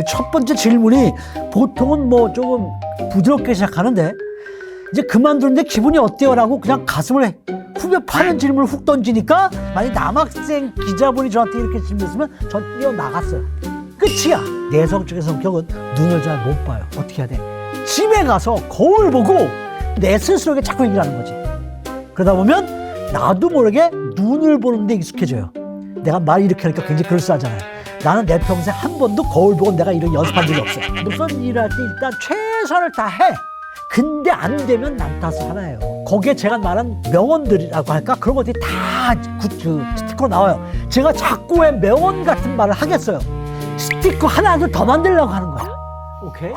첫 번째 질문이 보통은 뭐 조금 부드럽게 시작하는데 이제 그만두는데 기분이 어때요? 라고 그냥 가슴을 후벼 파는 질문을 훅 던지니까 만약 남학생 기자분이 저한테 이렇게 질문했으면 전 뛰어나갔어요. 끝이야. 내성적인 성격은 눈을 잘 못 봐요. 어떻게 해야 돼? 집에 가서 거울 보고 내 스스로에게 자꾸 얘기를 하는 거지. 그러다 보면 나도 모르게 눈을 보는데 익숙해져요. 내가 말 이렇게 하니까 굉장히 그럴싸하잖아요. 나는 내 평생 한 번도 거울 보고 내가 이런 연습한 적이 없어요. 무슨 일을 할 때 일단 최선을 다해. 근데 안 되면 남 탓을 하나예요. 거기에 제가 말한 명언들이라고 할까? 그런 것들이 다 스티커로 나와요. 제가 자꾸 왜 명언 같은 말을 하겠어요. 스티커 하나를 더 만들려고 하는 거야. 오케이?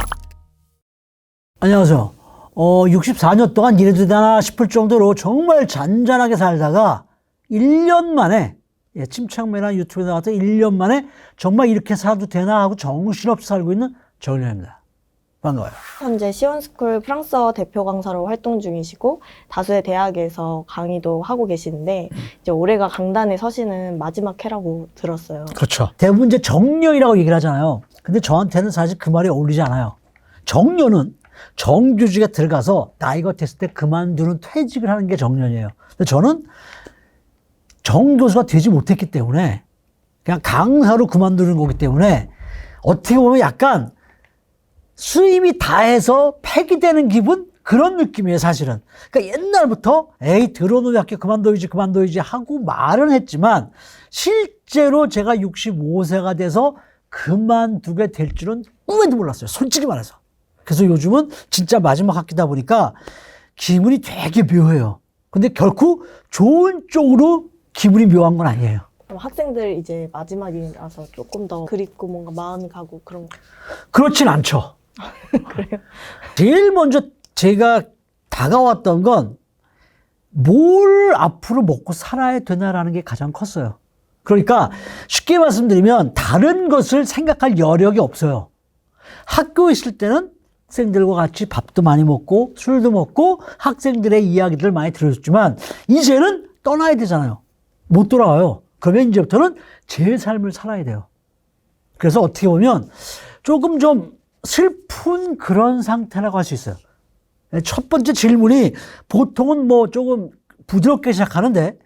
안녕하세요. 64년 동안 이래도 되나 싶을 정도로 정말 잔잔하게 살다가 1년 만에 침착맨이나 유튜브에 나와서 1년 만에 정말 이렇게 살아도 되나 하고 정신없이 살고 있는 정연입니다. 반가워요. 현재 시온스쿨 프랑스어 대표 강사로 활동 중이시고 다수의 대학에서 강의도 하고 계시는데 이제 올해가 강단에 서시는 마지막 해라고 들었어요. 그렇죠. 대부분 이제 정년이라고 얘기를 하잖아요. 근데 저한테는 사실 그 말이 어울리지 않아요. 정년은 정규직에 들어가서 나이가 됐을 때 그만두는 퇴직을 하는 게 정년이에요. 근데 저는 정교수가 되지 못했기 때문에 그냥 강사로 그만두는 거기 때문에 어떻게 보면 약간 수임이 다해서 폐기되는 기분? 그런 느낌이에요, 사실은. 그러니까 옛날부터 에이 들어놓으면 학교 그만둬야지 하고 말은 했지만 실제로 제가 65세가 돼서 그만두게 될 줄은 꿈에도 몰랐어요. 솔직히 말해서. 그래서 요즘은 진짜 마지막 학기다 보니까 기분이 되게 묘해요. 근데 결코 좋은 쪽으로 기분이 묘한 건 아니에요. 그럼 학생들 이제 마지막이라서 조금 더 그립고 뭔가 마음이 가고 그런 거. 그렇진 않죠. 그래요? 제일 먼저 제가 다가왔던 건 뭘 앞으로 먹고 살아야 되나라는 게 가장 컸어요. 그러니까 쉽게 말씀드리면 다른 것을 생각할 여력이 없어요. 학교에 있을 때는 학생들과 같이 밥도 많이 먹고 술도 먹고 학생들의 이야기들을 많이 들었지만 이제는 떠나야 되잖아요. 못 돌아와요. 그러면 이제부터는 제 삶을 살아야 돼요. 그래서 어떻게 보면 조금 좀 슬픈 그런 상태라고 할 수 있어요. 첫 번째 질문이 보통은 뭐 조금 부드럽게 시작하는데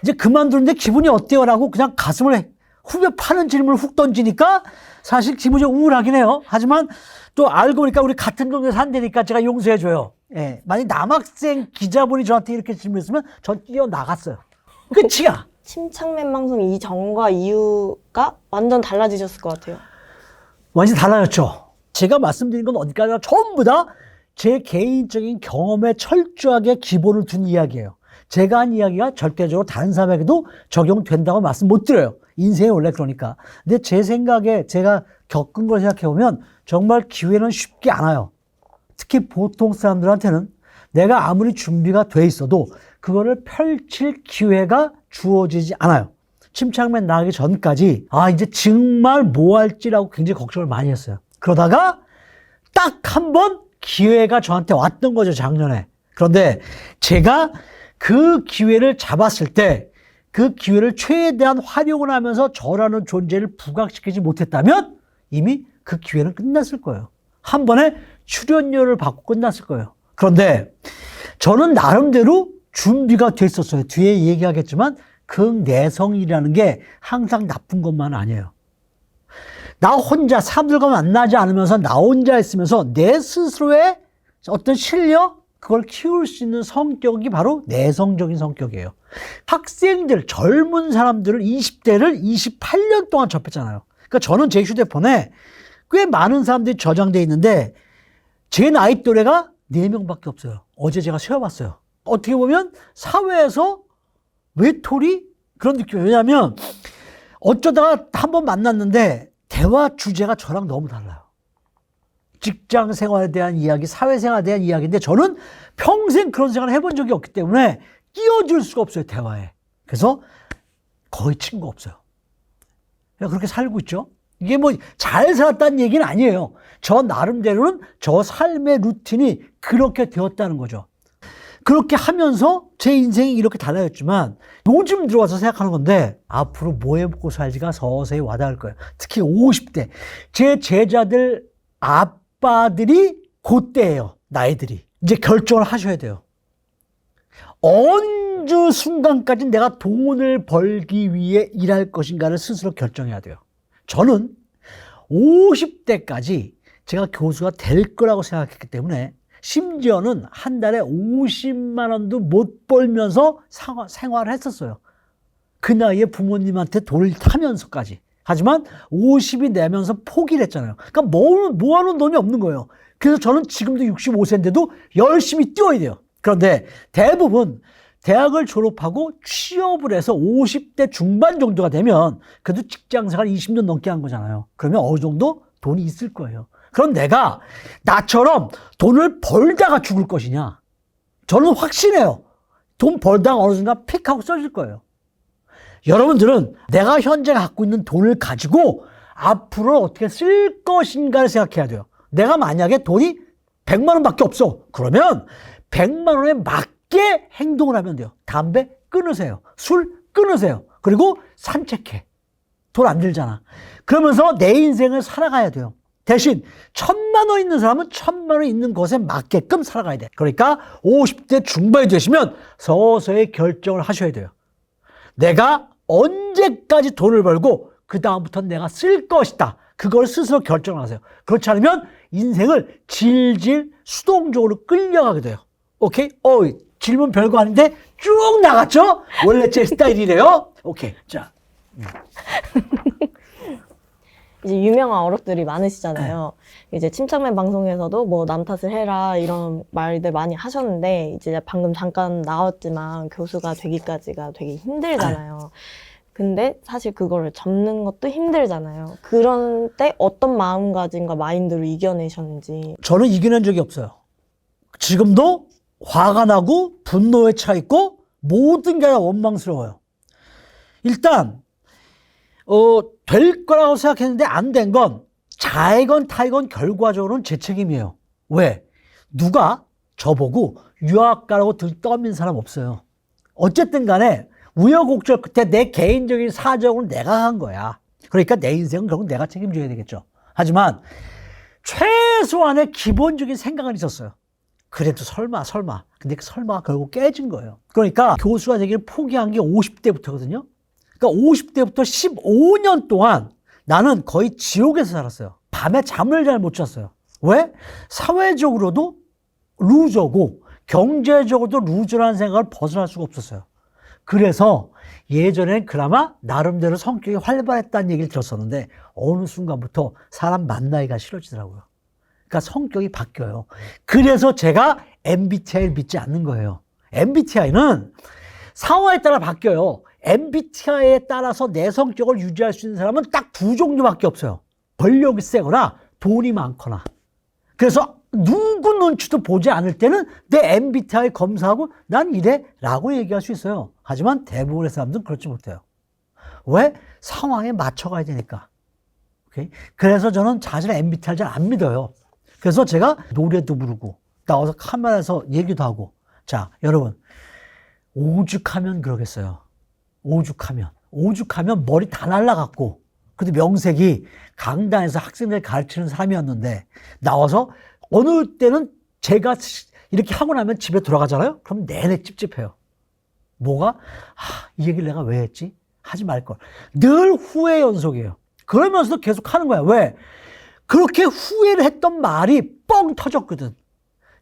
이제 그만두는데 기분이 어때요? 라고 그냥 가슴을 후벼 파는 질문을 훅 던지니까 사실 기분이 좀 우울하긴 해요. 하지만 또 알고 보니까 우리 같은 동네에 산다니까 제가 용서해줘요. 예. 만약 남학생 기자분이 저한테 이렇게 질문했으면 전 뛰어나갔어요. 끝이야. 침착맨 방송 이전과 이후가 완전 달라지셨을 것 같아요. 완전히 달라졌죠. 제가 말씀드린 건 어디까지나 전부 다 제 개인적인 경험에 철저하게 기본을 둔 이야기예요. 제가 한 이야기가 절대적으로 다른 사람에게도 적용된다고 말씀 못 드려요. 인생이 원래 그러니까. 근데 제 생각에 제가 겪은 걸 생각해보면 정말 기회는 쉽게 안 와요. 특히 보통 사람들한테는 내가 아무리 준비가 돼 있어도 그거를 펼칠 기회가 주어지지 않아요. 침착맨 나가기 전까지 이제 정말 뭐 할지라고 굉장히 걱정을 많이 했어요. 그러다가 딱 한 번 기회가 저한테 왔던 거죠, 작년에. 그런데 제가 그 기회를 잡았을 때 그 기회를 최대한 활용을 하면서 저라는 존재를 부각시키지 못했다면 이미 그 기회는 끝났을 거예요. 한 번에 출연료를 받고 끝났을 거예요. 그런데 저는 나름대로 준비가 돼 있었어요. 뒤에 얘기하겠지만 극내성이라는 게 항상 나쁜 것만 아니에요. 나 혼자 사람들과 만나지 않으면서 나 혼자 있으면서 내 스스로의 어떤 실력, 그걸 키울 수 있는 성격이 바로 내성적인 성격이에요. 학생들, 젊은 사람들을 20대를 28년 동안 접했잖아요. 그러니까 저는 제 휴대폰에 꽤 많은 사람들이 저장돼 있는데 제 나이 또래가 4명밖에 없어요. 어제 제가 세어봤어요. 어떻게 보면 사회에서 외톨이? 그런 느낌이에요. 왜냐하면 어쩌다가 한번 만났는데 대화 주제가 저랑 너무 달라요. 직장 생활에 대한 이야기, 사회생활에 대한 이야기인데 저는 평생 그런 생활을 해본 적이 없기 때문에 끼어들 수가 없어요, 대화에. 그래서 거의 친구 없어요. 그냥 그렇게 살고 있죠. 이게 뭐 잘 살았다는 얘기는 아니에요. 저 나름대로는 저 삶의 루틴이 그렇게 되었다는 거죠. 그렇게 하면서 제 인생이 이렇게 달라졌지만 요즘 들어와서 생각하는 건데 앞으로 뭐 해먹고 살지가 서서히 와닿을 거예요. 특히 50대. 제 제자들 아빠들이 그때예요. 나이들이. 이제 결정을 하셔야 돼요. 어느 순간까지 내가 돈을 벌기 위해 일할 것인가를 스스로 결정해야 돼요. 저는 50대까지 제가 교수가 될 거라고 생각했기 때문에 심지어는 한 달에 50만 원도 못 벌면서 생활을 했었어요. 그 나이에 부모님한테 돈을 타면서까지. 하지만 50이 내면서 포기를 했잖아요. 그러니까 모아놓은 돈이 없는 거예요. 그래서 저는 지금도 65세인데도 열심히 뛰어야 돼요. 그런데 대부분 대학을 졸업하고 취업을 해서 50대 중반 정도가 되면 그래도 직장생활 20년 넘게 한 거잖아요. 그러면 어느 정도 돈이 있을 거예요. 그럼 내가 나처럼 돈을 벌다가 죽을 것이냐? 저는 확신해요. 돈 벌다가 어느 순간 픽 하고 써질 거예요. 여러분들은 내가 현재 갖고 있는 돈을 가지고 앞으로 어떻게 쓸 것인가를 생각해야 돼요. 내가 만약에 돈이 100만 원밖에 없어. 그러면 100만 원에 맞게 행동을 하면 돼요. 담배 끊으세요. 술 끊으세요. 그리고 산책해. 돈 안 들잖아. 그러면서 내 인생을 살아가야 돼요. 대신 1,000만 원 있는 사람은 1,000만 원 있는 것에 맞게끔 살아가야 돼. 그러니까 50대 중반이 되시면 서서히 결정을 하셔야 돼요. 내가 언제까지 돈을 벌고 그 다음부터는 내가 쓸 것이다. 그걸 스스로 결정을 하세요. 그렇지 않으면 인생을 질질 수동적으로 끌려가게 돼요. 오케이? 질문 별거 아닌데 쭉 나갔죠? 원래 제 스타일이래요. 오케이. 자. 이제 유명한 어록들이 많으시잖아요. 이제 침착맨 방송에서도 뭐 남 탓을 해라 이런 말들 많이 하셨는데 이제 방금 잠깐 나왔지만 교수가 되기까지가 되게 힘들잖아요. 근데 사실 그거를 접는 것도 힘들잖아요. 그런 때 어떤 마음가짐과 마인드로 이겨내셨는지. 저는 이겨낸 적이 없어요. 지금도 화가 나고 분노에 차 있고 모든 게 다 원망스러워요. 일단 될 거라고 생각했는데 안 된 건 자이건 타이건 결과적으로는 제 책임이에요. 왜? 누가 저보고 유학가라고 들 떠민 사람 없어요. 어쨌든 간에 우여곡절 끝에 내 개인적인 사정을 내가 한 거야. 그러니까 내 인생은 결국 내가 책임져야 되겠죠. 하지만 최소한의 기본적인 생각은 있었어요. 그래도 설마. 근데 그 설마가 결국 깨진 거예요. 그러니까 교수가 되기를 포기한 게 50대부터거든요. 그러니까 50대부터 15년 동안 나는 거의 지옥에서 살았어요. 밤에 잠을 잘 못 잤어요. 왜? 사회적으로도 루저고 경제적으로도 루저라는 생각을 벗어날 수가 없었어요. 그래서 예전엔 그나마 나름대로 성격이 활발했다는 얘기를 들었었는데 어느 순간부터 사람 만나기가 싫어지더라고요. 그러니까 성격이 바뀌어요. 그래서 제가 MBTI를 믿지 않는 거예요. MBTI는 상황에 따라 바뀌어요. MBTI에 따라서 내 성격을 유지할 수 있는 사람은 딱 두 종류밖에 없어요. 권력이 세거나 돈이 많거나. 그래서 누구 눈치도 보지 않을 때는 내 MBTI 검사하고 난 이래 라고 얘기할 수 있어요. 하지만 대부분의 사람들은 그렇지 못해요. 왜? 상황에 맞춰가야 되니까. 오케이? 그래서 저는 자신의 MBTI를 잘 안 믿어요. 그래서 제가 노래도 부르고 나와서 카메라에서 얘기도 하고. 자, 여러분 오죽하면 그러겠어요. 오죽하면 머리 다 날라갔고 그래도 명색이 강단에서 학생들 가르치는 사람이었는데 나와서 어느 때는 제가 이렇게 하고 나면 집에 돌아가잖아요. 그럼 내내 찝찝해요. 뭐가? 이 얘기를 내가 왜 했지? 하지 말걸. 늘 후회 연속이에요. 그러면서도 계속 하는 거야. 왜? 그렇게 후회를 했던 말이 뻥 터졌거든.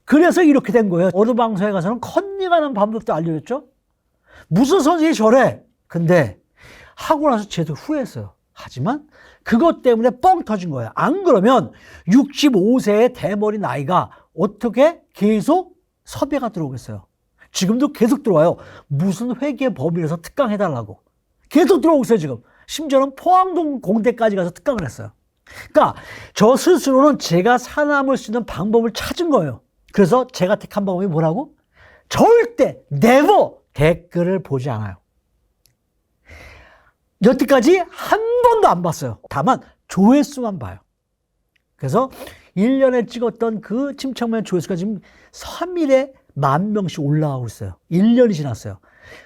그래서 이렇게 된 거예요. 어느 방송에 가서는 컨닝하는 방법도 알려줬죠. 무슨 선생님이 저래? 근데 하고 나서 쟤도 후회했어요. 하지만 그것 때문에 뻥 터진 거예요. 안 그러면 65세의 대머리 나이가 어떻게 계속 섭외가 들어오겠어요. 지금도 계속 들어와요. 무슨 회계 법인에서 특강해달라고. 계속 들어오고 있어요, 지금. 심지어는 포항동 공대까지 가서 특강을 했어요. 그러니까 저 스스로는 제가 살아남을 수 있는 방법을 찾은 거예요. 그래서 제가 택한 방법이 뭐라고? 절대, never 댓글을 보지 않아요. 여태까지 한 번도 안 봤어요. 다만 조회수만 봐요. 그래서 1년에 찍었던 그 침착맨 조회수가 지금 3일에 10,000명씩 올라가고 있어요. 1년이 지났어요.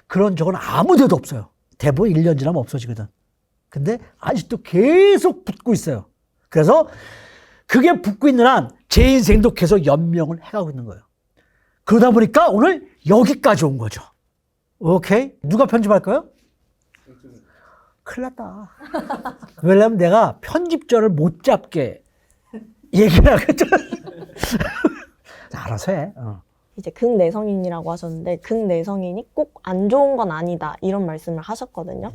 그런 적은 아무 데도 없어요. 대부분 1년 지나면 없어지거든. 근데 아직도 계속 붙고 있어요. 그래서 그게 붙고 있는 한 제 인생도 계속 연명을 해가고 있는 거예요. 그러다 보니까 오늘 여기까지 온 거죠. 오케이? 누가 편집할까요? 큰일 났다. 왜냐면 내가 편집자를 못 잡게 얘기를 하거든. 알아서 해. 이제 극내성인이라고 하셨는데 극내성인이 꼭 안 좋은 건 아니다 이런 말씀을 하셨거든요.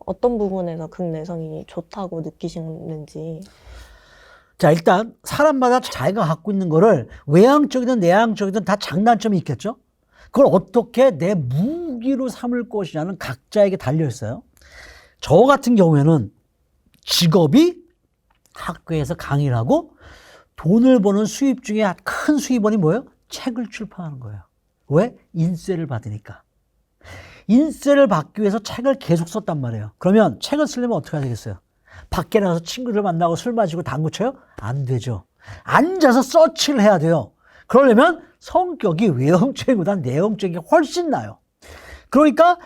어떤 부분에서 극내성인이 좋다고 느끼시는지. 자, 일단 사람마다 자기가 갖고 있는 거를 외향적이든 내향적이든 다 장단점이 있겠죠. 그걸 어떻게 내 무기로 삼을 것이냐는 각자에게 달려 있어요. 저 같은 경우에는 직업이 학교에서 강의를 하고 돈을 버는 수입 중에 큰 수입원이 뭐예요? 책을 출판하는 거예요. 왜? 인세를 받으니까. 인세를 받기 위해서 책을 계속 썼단 말이에요. 그러면 책을 쓰려면 어떻게 해야 되겠어요? 밖에 나가서 친구들 만나고 술 마시고 당구 쳐요? 안 되죠. 앉아서 서치를 해야 돼요. 그러려면 성격이 외형적인 것보다 내형적인 게 훨씬 나아요. 그러니까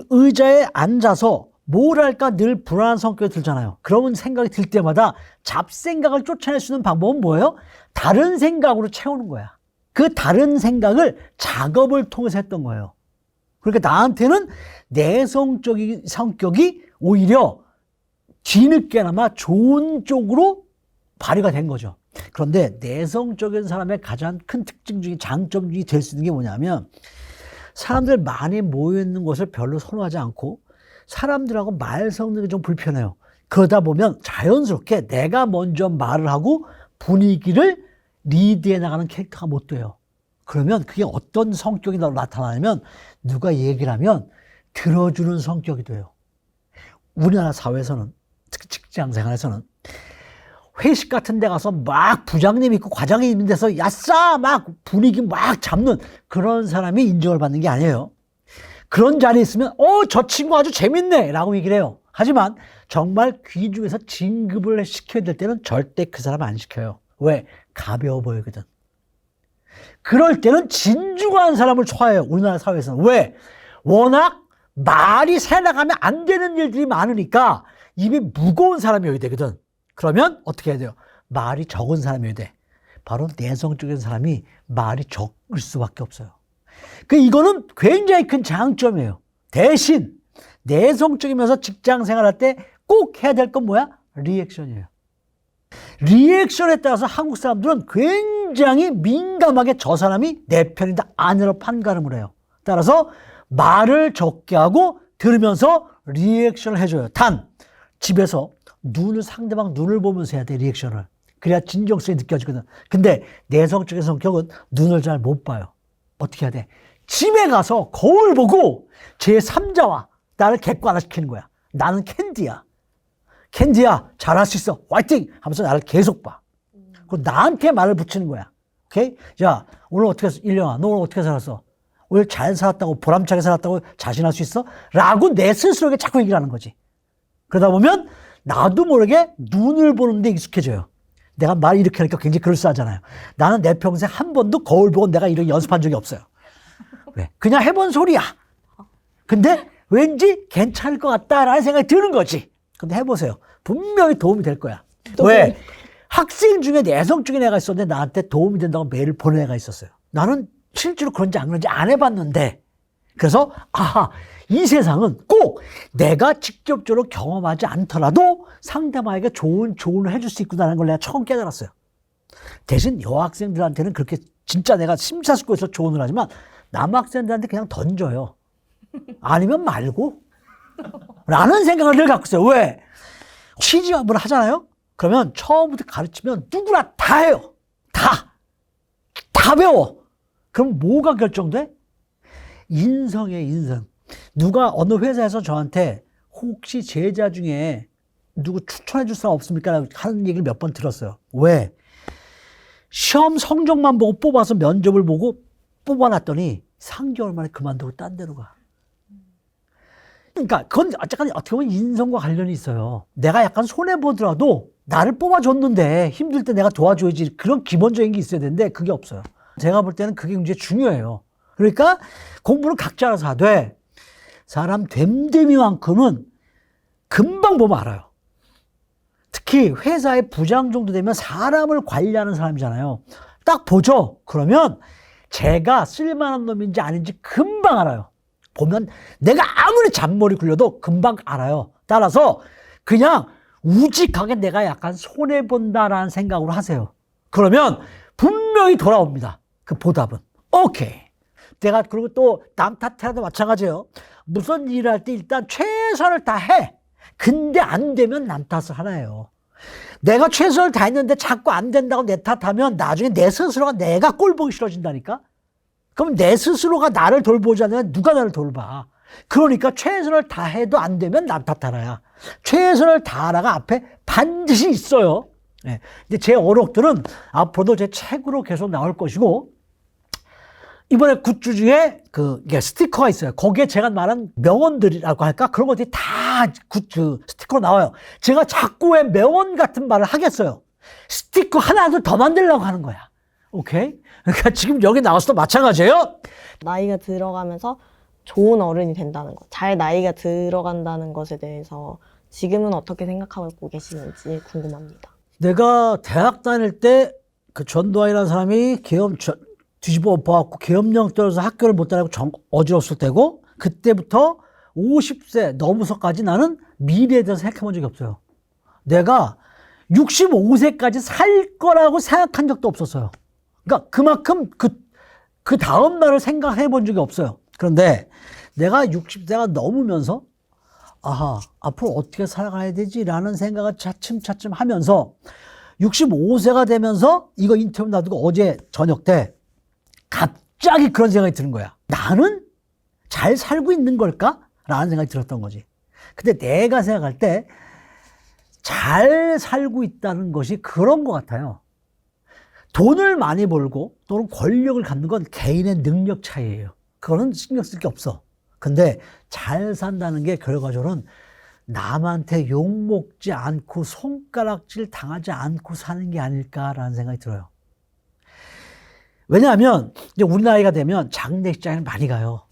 의자에 앉아서 뭘 할까 늘 불안한 성격이 들잖아요. 그러면 생각이 들 때마다 잡생각을 쫓아낼 수 있는 방법은 뭐예요? 다른 생각으로 채우는 거야. 그 다른 생각을 작업을 통해서 했던 거예요. 그러니까 나한테는 내성적인 성격이 오히려 뒤늦게나마 좋은 쪽으로 발휘가 된 거죠. 그런데 내성적인 사람의 가장 큰 특징 중에 장점 중에 될 수 있는 게 뭐냐면 사람들 많이 모여있는 곳을 별로 선호하지 않고 사람들하고 말 섞는 게 좀 불편해요. 그러다 보면 자연스럽게 내가 먼저 말을 하고 분위기를 리드해 나가는 캐릭터가 못 돼요. 그러면 그게 어떤 성격이 나타나냐면 누가 얘기를 하면 들어주는 성격이 돼요. 우리나라 사회에서는 특히 직장 생활에서는 회식 같은 데 가서 막 부장님 있고 과장이 있는 데서 야싸 막 분위기 막 잡는 그런 사람이 인정을 받는 게 아니에요. 그런 자리에 있으면 저 친구 아주 재밌네 라고 얘기를 해요. 하지만 정말 귀중해서 진급을 시켜야 될 때는 절대 그 사람 안 시켜요. 왜? 가벼워 보이거든. 그럴 때는 진중한 사람을 좋아해요. 우리나라 사회에서는. 왜? 워낙 말이 새나가면 안 되는 일들이 많으니까 입이 무거운 사람이어야 되거든. 그러면 어떻게 해야 돼요? 말이 적은 사람이어야 돼. 바로 내성적인 사람이 말이 적을 수밖에 없어요. 이거는 굉장히 큰 장점이에요. 대신 내성적이면서 직장 생활할 때 꼭 해야 될 건 뭐야? 리액션이에요. 리액션에 따라서 한국 사람들은 굉장히 민감하게 저 사람이 내 편이다 아니라 판가름을 해요. 따라서 말을 적게 하고 들으면서 리액션을 해줘요. 단 집에서 상대방 눈을 보면서 해야 돼, 리액션을. 그래야 진정성이 느껴지거든. 근데 내성적인 성격은 눈을 잘 못 봐요. 어떻게 해야 돼? 집에 가서 거울 보고 제3자와 나를 객관화시키는 거야. 나는 캔디야. 캔디야, 잘할 수 있어. 화이팅! 하면서 나를 계속 봐. 그리고 나한테 말을 붙이는 거야. 오케이? 야, 오늘 어떻게 했어? 일령아, 너 오늘 어떻게 살았어? 오늘 잘 살았다고, 보람차게 살았다고 자신할 수 있어? 라고 내 스스로에게 자꾸 얘기를 하는 거지. 그러다 보면 나도 모르게 눈을 보는데 익숙해져요. 내가 말 이렇게 하니까 굉장히 그럴싸하잖아요. 나는 내 평생 한 번도 거울 보고 내가 이렇게 연습한 적이 없어요. 왜? 그냥 해본 소리야. 근데 왠지 괜찮을 것 같다라는 생각이 드는 거지. 근데 해보세요. 분명히 도움이 될 거야. 왜? 학생 중에 내성적인 애가 있었는데 나한테 도움이 된다고 메일을 보낸 애가 있었어요. 나는 실제로 그런지 안 그런지 안 해봤는데 그래서 이 세상은 꼭 내가 직접적으로 경험하지 않더라도 상대방에게 좋은 조언을 해줄 수 있구나라는 걸 내가 처음 깨달았어요. 대신 여학생들한테는 그렇게 진짜 내가 심사숙고해서 조언을 하지만 남학생들한테 그냥 던져요. 아니면 말고 라는 생각을 늘 갖고 있어요. 왜? 취직을 하잖아요. 그러면 처음부터 가르치면 누구나 다 해요. 다 배워. 그럼 뭐가 결정돼? 인성이에요, 인성. 누가 어느 회사에서 저한테 혹시 제자 중에 누구 추천해 줄 사람 없습니까? 하는 얘기를 몇 번 들었어요. 왜? 시험 성적만 보고 뽑아서 면접을 보고 뽑아놨더니 3개월 만에 그만두고 딴 데로 가. 그러니까 그건 어떻게 보면 인성과 관련이 있어요. 내가 약간 손해보더라도 나를 뽑아줬는데 힘들 때 내가 도와줘야지 그런 기본적인 게 있어야 되는데 그게 없어요. 제가 볼 때는 그게 굉장히 중요해요. 그러니까 공부는 각자 알아서 하되 사람 됨됨이만큼은 금방 보면 알아요. 특히 회사의 부장 정도 되면 사람을 관리하는 사람이잖아요. 딱 보죠. 그러면 제가 쓸만한 놈인지 아닌지 금방 알아요. 보면 내가 아무리 잔머리 굴려도 금방 알아요. 따라서 그냥 우직하게 내가 약간 손해본다라는 생각으로 하세요. 그러면 분명히 돌아옵니다. 그 보답은. 오케이. 내가 그리고 또 남 탓해라도 마찬가지예요. 무슨 일을 할 때 일단 최선을 다해. 근데 안 되면 남 탓을 하나요. 내가 최선을 다했는데 자꾸 안 된다고 내 탓하면 나중에 내 스스로가 내가 꼴 보기 싫어진다니까. 그럼 내 스스로가 나를 돌보지 않으면 누가 나를 돌봐. 그러니까 최선을 다해도 안 되면 남 탓하나야. 최선을 다하라가 앞에 반드시 있어요. 네. 근데 제 어록들은 앞으로도 제 책으로 계속 나올 것이고, 이번에 굿즈 중에 스티커가 있어요. 거기에 제가 말한 명언들이라고 할까? 그런 것들이 다 굿즈 스티커로 나와요. 제가 자꾸 왜 명언 같은 말을 하겠어요. 스티커 하나도 더 만들려고 하는 거야. 오케이? 그러니까 지금 여기 나와서도 마찬가지예요. 나이가 들어가면서 좋은 어른이 된다는 것, 잘 나이가 들어간다는 것에 대해서 지금은 어떻게 생각하고 계시는지 궁금합니다. 내가 대학 다닐 때 그 전도환이라는 사람이 뒤집어 엎어갖고 계엄령 떨어져서 학교를 못 다니고 어지러웠을 때고, 그때부터 50세 넘어서까지 나는 미래에 대해서 생각해 본 적이 없어요. 내가 65세까지 살 거라고 생각한 적도 없었어요. 그러니까 그만큼 그 다음 날을 생각해 본 적이 없어요. 그런데 내가 60세가 넘으면서 아하, 앞으로 어떻게 살아가야 되지라는 생각을 차츰차츰 하면서 65세가 되면서 이거 인터뷰 놔두고 어제 저녁 때 갑자기 그런 생각이 드는 거야. 나는 잘 살고 있는 걸까? 라는 생각이 들었던 거지. 근데 내가 생각할 때 잘 살고 있다는 것이 그런 것 같아요. 돈을 많이 벌고 또는 권력을 갖는 건 개인의 능력 차이예요. 그거는 신경 쓸 게 없어. 근데 잘 산다는 게 결과적으로는 남한테 욕먹지 않고 손가락질 당하지 않고 사는 게 아닐까라는 생각이 들어요. 왜냐하면 이제 우리 나이가 되면 장례식장에 많이 가요.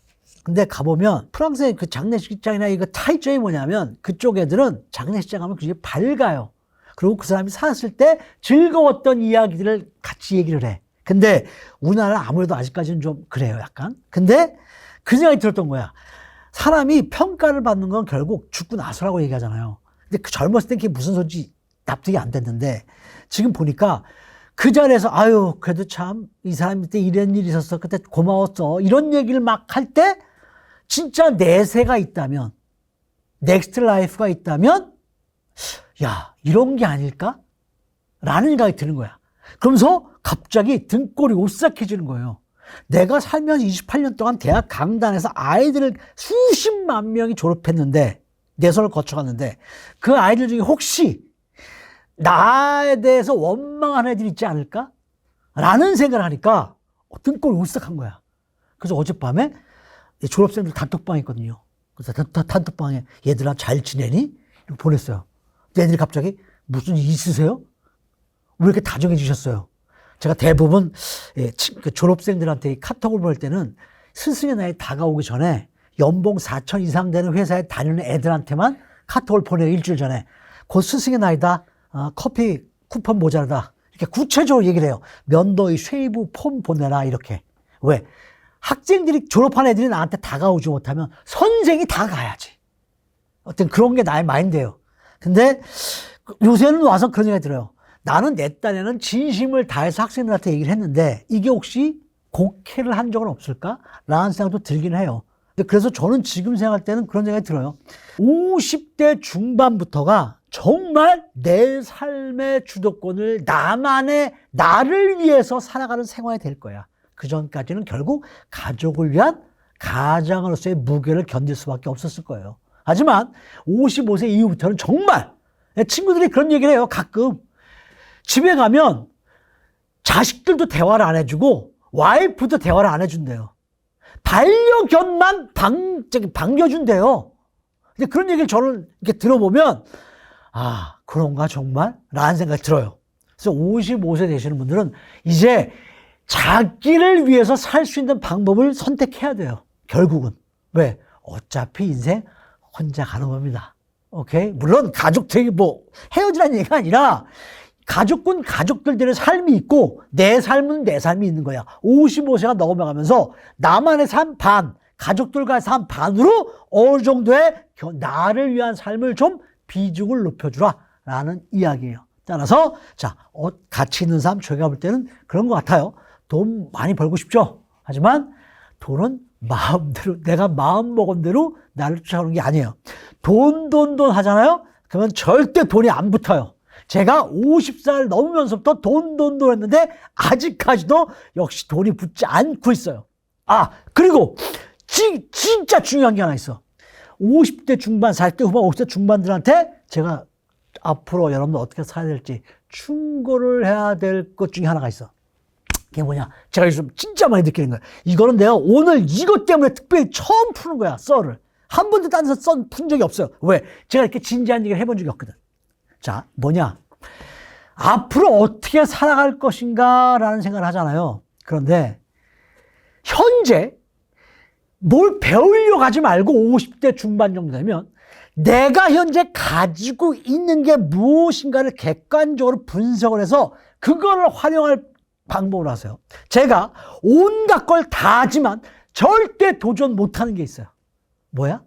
근데 가보면 프랑스의 그 장례식장이나 이거 차이점이 뭐냐면 그쪽 애들은 장례식장 가면 굉장히 밝아요. 그리고 그 사람이 살았을 때 즐거웠던 이야기들을 같이 얘기를 해. 근데 우리나라는 아무래도 아직까지는 좀 그래요, 약간. 근데 그 생각이 들었던 거야. 사람이 평가를 받는 건 결국 죽고 나서라고 얘기하잖아요. 근데 그 젊었을 때 그게 무슨 소리인지 납득이 안 됐는데 지금 보니까 그 자리에서 아유 그래도 참 이 사람한테 이런 일이 있었어. 그때 고마웠어. 이런 얘기를 막 할 때 진짜 내세가 있다면, 넥스트 라이프가 있다면 야 이런 게 아닐까? 라는 생각이 드는 거야. 그러면서 갑자기 등골이 오싹해지는 거예요. 내가 살면서 28년 동안 대학 강단에서 아이들을 수십만 명이 졸업했는데, 내선을 거쳐갔는데, 그 아이들 중에 혹시 나에 대해서 원망하는 애들이 있지 않을까? 라는 생각을 하니까 등골이 오싹한 거야. 그래서 어젯밤에 졸업생들 단톡방이 있거든요. 그래서 단톡방에 얘들아 잘 지내니? 이렇게 보냈어요. 애들이 갑자기 무슨 일 있으세요? 왜 이렇게 다정해 주셨어요? 제가 대부분 졸업생들한테 카톡을 보낼 때는 스승의 날이 다가오기 전에 연봉 4천 이상 되는 회사에 다니는 애들한테만 카톡을 보내요. 일주일 전에. 곧 스승의 날이다. 커피 쿠폰 모자라다. 이렇게 구체적으로 얘기를 해요. 면도의 쉐이브 폼 보내라 이렇게. 왜? 학생들이 졸업한 애들이 나한테 다가오지 못하면 선생이 다가야지. 어떤 그런 게 나의 마인드예요. 근데 요새는 와서 그런 생각이 들어요. 나는 내 딴에는 진심을 다해서 학생들한테 얘기를 했는데 이게 혹시 곡해를 한 적은 없을까? 라는 생각도 들긴 해요. 그래서 저는 지금 생각할 때는 그런 생각이 들어요. 50대 중반부터가 정말 내 삶의 주도권을 나를 위해서 살아가는 생활이 될 거야. 그 전까지는 결국 가족을 위한 가장으로서의 무게를 견딜 수밖에 없었을 거예요. 하지만 55세 이후부터는 정말 친구들이 그런 얘기를 해요. 가끔 집에 가면 자식들도 대화를 안 해주고 와이프도 대화를 안 해준대요. 반려견만 반겨준대요. 근데 그런 얘기를 저는 이렇게 들어보면 아 그런가 정말? 라는 생각이 들어요. 그래서 55세 되시는 분들은 이제 자기를 위해서 살 수 있는 방법을 선택해야 돼요. 결국은. 왜? 어차피 인생 혼자 가는 겁니다. 오케이? 물론 가족들이 뭐 헤어지라는 얘기가 아니라 가족은 가족들의 삶이 있고 내 삶은 내 삶이 있는 거야. 55세가 넘어가면서 나만의 삶 반, 가족들과의 삶 반으로 어느 정도의 나를 위한 삶을 좀 비중을 높여주라 라는 이야기예요. 따라서 자, 가치 있는 삶 저희가 볼 때는 그런 것 같아요. 돈 많이 벌고 싶죠. 하지만 돈은 마음대로 내가 마음 먹은 대로 나를 쫓아오는 게 아니에요. 돈 하잖아요. 그러면 절대 돈이 안 붙어요. 제가 50살 넘으면서부터 돈 했는데 아직까지도 역시 돈이 붙지 않고 있어요. 아, 그리고 진짜 중요한 게 하나 있어. 50대 중반, 40대 후반, 50대 중반들한테 제가 앞으로 여러분들 어떻게 살아야 될지 충고를 해야 될 것 중에 하나가 있어. 그게 뭐냐? 제가 요즘 진짜 많이 느끼는 거야. 이거는 내가 오늘 이것 때문에 특별히 처음 푸는 거야, 썰을. 한 번도 딴 데서 푼 적이 없어요. 왜? 제가 이렇게 진지한 얘기를 해본 적이 없거든. 자, 뭐냐? 앞으로 어떻게 살아갈 것인가라는 생각을 하잖아요. 그런데 현재 뭘 배우려고 하지 말고 50대 중반 정도 되면 내가 현재 가지고 있는 게 무엇인가를 객관적으로 분석을 해서 그거를 활용할 방법을 하세요. 제가 온갖 걸 다 하지만 절대 도전 못하는 게 있어요. 뭐야?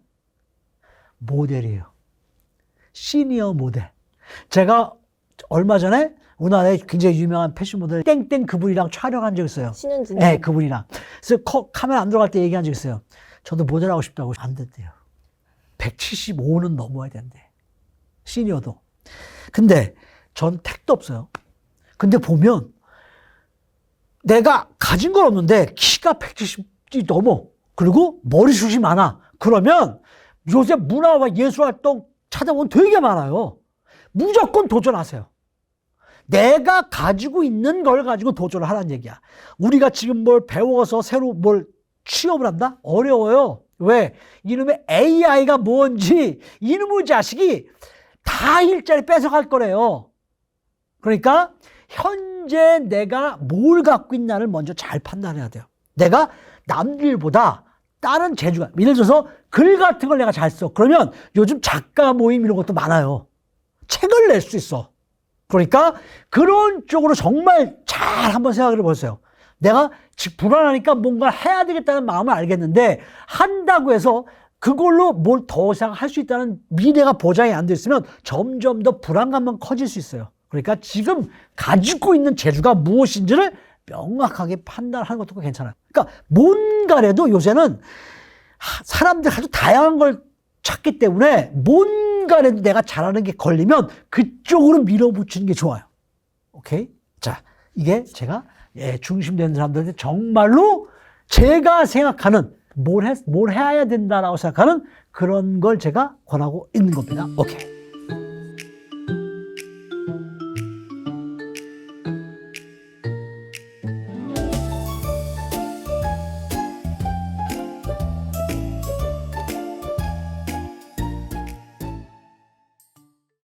모델이에요. 시니어 모델. 제가 얼마 전에 우리나라에 굉장히 유명한 패션 모델 땡땡 그분이랑 촬영한 적 있어요. 신현진. 네, 그분이랑. 그래서 카메라 안 들어갈 때 얘기한 적 있어요. 저도 모델하고 싶다고. 안 된대요. 175는 넘어야 된대. 시니어도. 근데 전 택도 없어요. 근데 보면 내가 가진 건 없는데 키가 170이 넘어. 그리고 머리숱이 많아. 그러면 요새 문화와 예술활동 찾아보면 되게 많아요. 무조건 도전하세요. 내가 가지고 있는 걸 가지고 도전을 하라는 얘기야. 우리가 지금 뭘 배워서 새로 뭘 취업을 한다? 어려워요. 왜? 이놈의 AI가 뭔지 이놈의 자식이 다 일자리 뺏어갈 거래요. 그러니까 현재 내가 뭘 갖고 있나를 먼저 잘 판단해야 돼요. 내가 남들보다 다른 재주가, 예를 들어서 글 같은 걸 내가 잘 써. 그러면 요즘 작가 모임 이런 것도 많아요. 책을 낼 수 있어. 그러니까 그런 쪽으로 정말 잘 한번 생각을 해보세요. 내가 불안하니까 뭔가 해야 되겠다는 마음을 알겠는데 한다고 해서 그걸로 뭘 더 이상 할 수 있다는 미래가 보장이 안 돼 있으면 점점 더 불안감만 커질 수 있어요. 그러니까 지금 가지고 있는 재주가 무엇인지를 명확하게 판단하는 것도 괜찮아요. 그러니까 뭔가라도 요새는 사람들 아주 다양한 걸 찾기 때문에 뭔가라도 내가 잘하는 게 걸리면 그쪽으로 밀어붙이는 게 좋아요. 오케이? 자, 이게 제가 중심되는 사람들한테 정말로 제가 생각하는 뭘 해야 된다라고 생각하는 그런 걸 제가 권하고 있는 겁니다. 오케이.